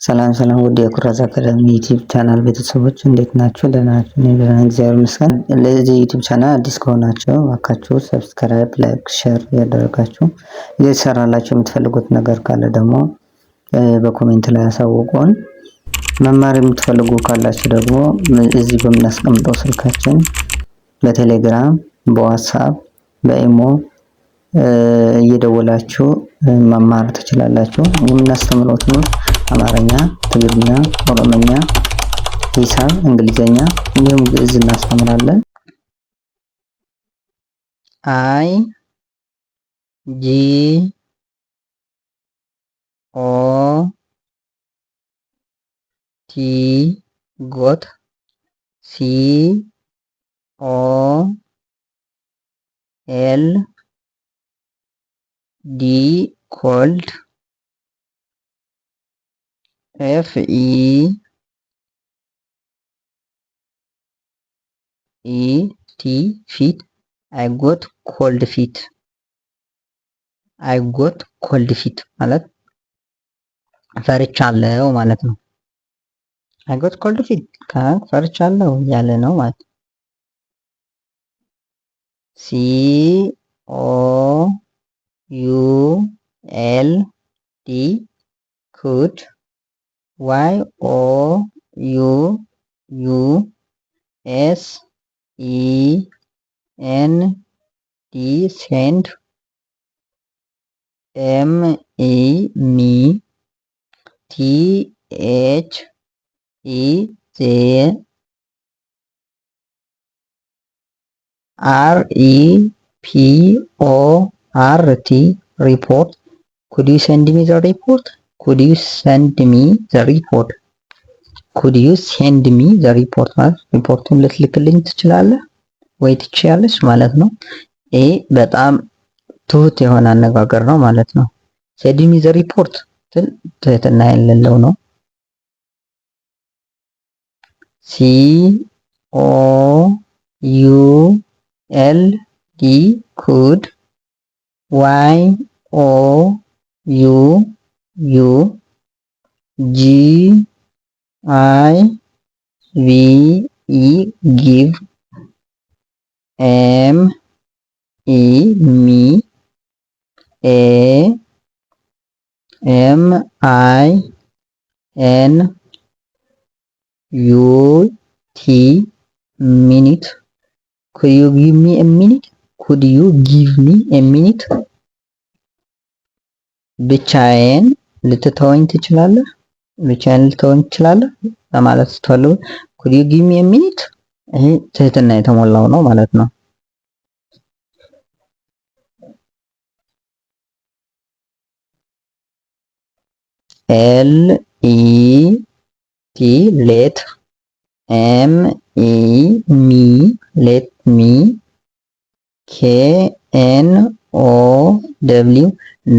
ሰላም ሰላም ውድ የኩራዝ አካዳሚ ዩቲዩብ ቻናል ቤተሰቦች እንዴት ናችሁ? ደህና ናችሁ? እኔ ደህና ነኝ፣ እግዚአብሔር ይመስገን። ለዚህ ዩቲዩብ ቻናል አዲስ ከሆናችሁ እባካችሁ ሰብስክራይብ፣ ላይክ፣ ሼር ያደረጋችሁ እየተሰራላችሁ የምትፈልጉት ነገር ካለ ደግሞ በኮሜንት ላይ ያሳውቁን። መማር የምትፈልጉ ካላችሁ ደግሞ እዚህ በምናስቀምጠው ስልካችን በቴሌግራም፣ በዋትስአፕ፣ በኢሞ እየደወላችሁ መማር ትችላላችሁ። የምናስተምረው ትምህርት አማርኛ፣ ትግርኛ፣ ኦሮምኛ፣ ሂሳብ፣ እንግሊዘኛ እንዲሁም ግዕዝ እናስተምራለን። አይ ጂ ኦ ቲ ጎት ሲ ኦ ኤል ዲ ኮልድ ኤፍ ኢ ቲ ፊት አይ ጎት ኮልድ ፊት። አይ ጎት ኮልድ ፊት ማለት ፈርቻለሁ ማለት ነው። አይ ጎት ኮልድ ፊት ፈርቻለሁ ያለ ነው ማለት ነው። ሲ ኦ ዩ ኤል ዲ ኩድ ዋይ ኦ ዩ ዩ ኤስ ኢ ኤን ዲ ሴንድ ኤም ኢ ሚ ቲ ኤች ኢ ዜ አር ኢ ፒ ኦ አር ቲ ሪፖርት ኩድ ዩ ሴንድ ሚ ዘ ሪፖርት ኩድ ዩ ሴንድ ሚ ዘ ሪፖርት ኩድ ዩ ሴንድ ሚ ዘ ሪፖርት ማለት ሪፖርቱን ልትልክልኝ ትችላለህ ወይ ትችያለሽ ማለት ነው። ይሄ በጣም ትሁት የሆነ አነጋገር ነው ማለት ነው። ሴንድ ሚ ዘ ሪፖርት ትህትና የሌለው ነው። ሲ ኦ ዩ ኤል ዲ ኩድ ዋይ ኦ ዩ ዩ ጂ አይ ቪ ኢ ጊቭ ኤም ኢ ሚ ኤ ኤም አይ ኤን ዩ ቲ ሚኒት ኩድ ዩ ጊቭ ሚ ኤ ሚኒት ኩድ ዩ ጊቭ ሚ ኤ ሚኒት ብቻዬን ልትተወኝ ትችላለህ? ብቻዬን ልትተወኝ ትችላለህ ለማለት ስትፈልጉ ኩድ ዩ ጊቭ ሚ ኤ ሚኒት ይሄ ትህትና የተሞላው ነው ማለት ነው። ኤል ኢ ቲ ሌት ኤም ኢ ሚ ሌት ሚ ኬ ኤን ኦ ደብሊው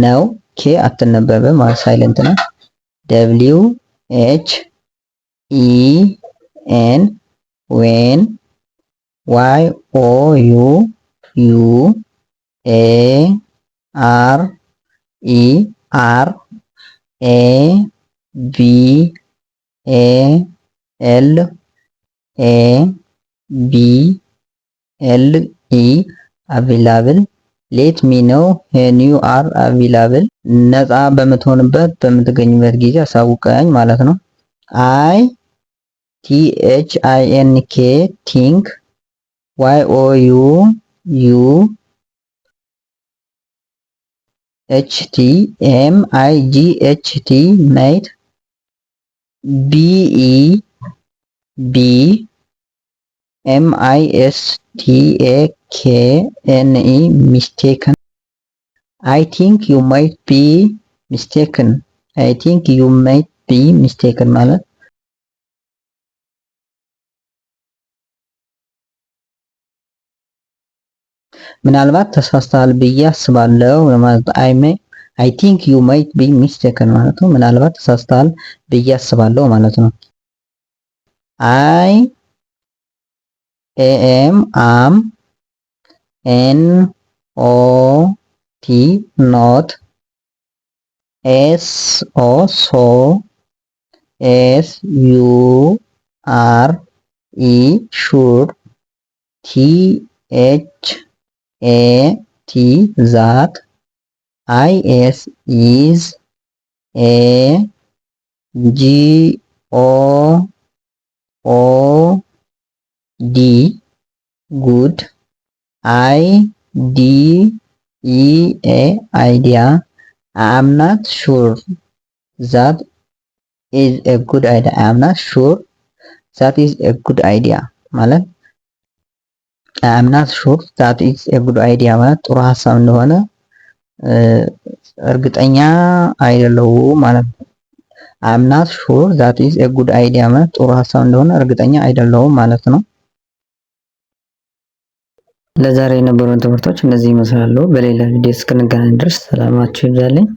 ነው። ኬ አትነበብም ማለት ሳይለንት ነው። ደብሊው ኤች ኢ ኤን ዌን ዋይ ኦ ዩ ዩ ኤ አር ኢ አር ኤ ቪ ኤ ኤል ኤ ቢ ኤል ኢ አቬላብል ሌት ሚ ነው። ዌን ዩ አር አቬላብል ነፃ በምትሆንበት በምትገኝበት ጊዜ አሳውቀኝ ማለት ነው። አይ ቲ ኤች አይ ኤን ኬ ቲንክ ዋይ ኦ ዩ ዩ ኤች ቲ ኤም አይ ጂ ኤች ቲ ሜት ቢ ኢ ቢ ኤም አይ ኤስ ቲ ኤ ኬ ኤን ኢ ሚስቴክን አይ ቲንክ ዩ ማይት ቢ ሚስቴክን አይ ቲንክ ዩ ማይት ቢ ሚስቴክን ማለት ምናልባት ተሳስተሃል ብዬ አስባለሁ ማለት አይ ቲንክ ዩ ማይት ቢ ሚስቴክን ማለት ነው። ምናልባት ተሳስተሃል ብዬ አስባለሁ ማለት ነው። አይ ኤም አም ኤን ኦ ቲ ኖት ኤስ ኦ ሶ S-U-R-E sure, T-H-A-T that, I-S is, A-G-O-O-D good, I-D-E-A idea. I'm not sure that is a good idea. I'm not sure that is a good idea ማለት I'm not sure that is a good idea ማለት ጥሩ ሀሳብ እንደሆነ እርግጠኛ አይደለሁም ማለት ነው። I'm not sure that is a good idea ማለት ጥሩ ሀሳብ እንደሆነ እርግጠኛ አይደለሁም ማለት ነው። ለዛሬ የነበሩን ትምህርቶች እነዚህ ይመስላሉ። በሌላ ቪዲዮ እስክንገናኝ ድረስ ሰላማችሁ ይብዛልኝ።